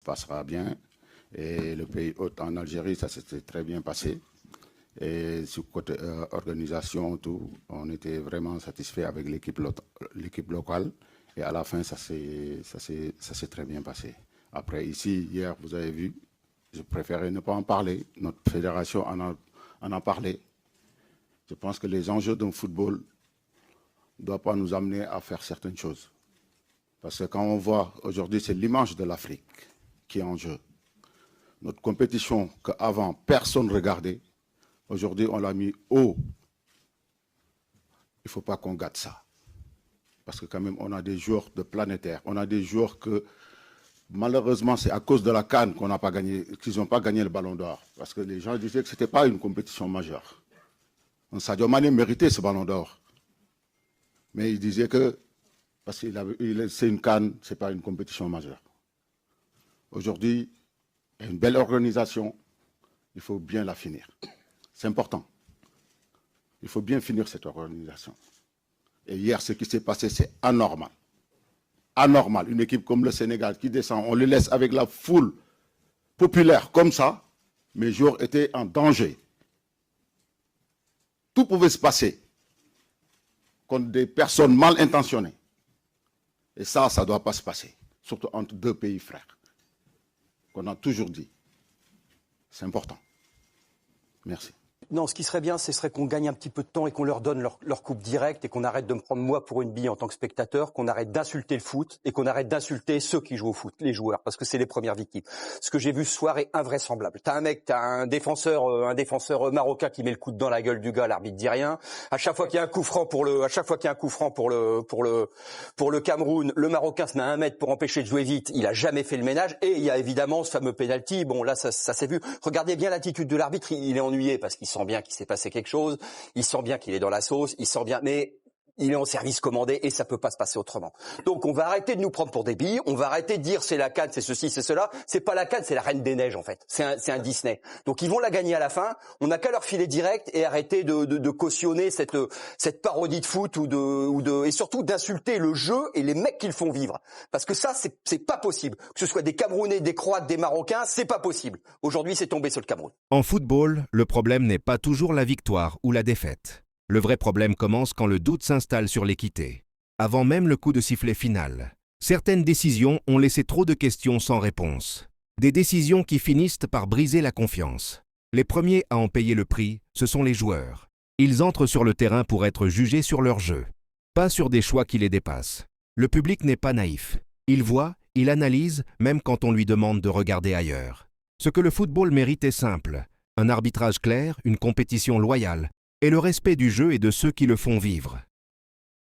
passera bien. Et le pays hôte en Algérie, ça s'était très bien passé. Et sur côté organisation, tout, on était vraiment satisfait avec l'équipe locale. Et à la fin, ça s'est très bien passé. Après, ici, hier, vous avez vu, je préférais ne pas en parler. Notre fédération en a parlé. Je pense que les enjeux d'un football ne doivent pas nous amener à faire certaines choses. Parce que quand on voit, aujourd'hui, c'est l'image de l'Afrique qui est en jeu. Notre compétition qu'avant, personne ne regardait, aujourd'hui, on l'a mis haut. Il ne faut pas qu'on gâte ça. Parce que quand même, on a des joueurs de planétaires. On a des joueurs que, malheureusement, c'est à cause de la CAN qu'on n'a pas gagné, qu'ils n'ont pas gagné le Ballon d'Or. Parce que les gens disaient que ce n'était pas une compétition majeure. Sadio Mané méritait ce Ballon d'Or. Mais il disait que, parce que c'est une CAN, ce n'est pas une compétition majeure. Aujourd'hui, il y a une belle organisation, il faut bien la finir. C'est important. Il faut bien finir cette organisation. Et hier, ce qui s'est passé, c'est anormal. Anormal. Une équipe comme le Sénégal qui descend, on le laisse avec la foule populaire comme ça. Mes joueurs étaient en danger. Tout pouvait se passer contre des personnes mal intentionnées. Et ça ne doit pas se passer. Surtout entre deux pays frères. Qu'on a toujours dit. C'est important. Merci. Non, ce qui serait bien, ce serait qu'on gagne un petit peu de temps et qu'on leur donne leur coupe directe et qu'on arrête de me prendre moi pour une bille en tant que spectateur, qu'on arrête d'insulter le foot et qu'on arrête d'insulter ceux qui jouent au foot, les joueurs, parce que c'est les premières victimes. Ce que j'ai vu ce soir est invraisemblable. T'as un défenseur marocain qui met le coude dans la gueule du gars, l'arbitre dit rien. À chaque fois qu'il y a un coup franc pour le Cameroun, le Marocain se met à 1 mètre pour empêcher de jouer vite. Il a jamais fait le ménage et il y a évidemment ce fameux penalty. Bon, là, ça s'est vu. Regardez bien l'attitude de l'arbitre. Il est ennuyé parce qu'il sent bien qu'il s'est passé quelque chose, il sent bien qu'il est dans la sauce, il sent bien, mais il est en service commandé et ça peut pas se passer autrement. Donc on va arrêter de nous prendre pour des billes, on va arrêter de dire c'est la CAN, c'est ceci, c'est cela. C'est pas la CAN, c'est la Reine des Neiges en fait. C'est un Disney. Donc ils vont la gagner à la fin. On n'a qu'à leur filer direct et arrêter de cautionner cette parodie de foot et surtout d'insulter le jeu et les mecs qui le font vivre. Parce que ça c'est pas possible. Que ce soit des Camerounais, des Croates, des Marocains, c'est pas possible. Aujourd'hui c'est tombé sur le Cameroun. En football, le problème n'est pas toujours la victoire ou la défaite. Le vrai problème commence quand le doute s'installe sur l'équité. Avant même le coup de sifflet final, certaines décisions ont laissé trop de questions sans réponse. Des décisions qui finissent par briser la confiance. Les premiers à en payer le prix, ce sont les joueurs. Ils entrent sur le terrain pour être jugés sur leur jeu, pas sur des choix qui les dépassent. Le public n'est pas naïf. Il voit, il analyse, même quand on lui demande de regarder ailleurs. Ce que le football mérite est simple. Un arbitrage clair, une compétition loyale, et le respect du jeu et de ceux qui le font vivre.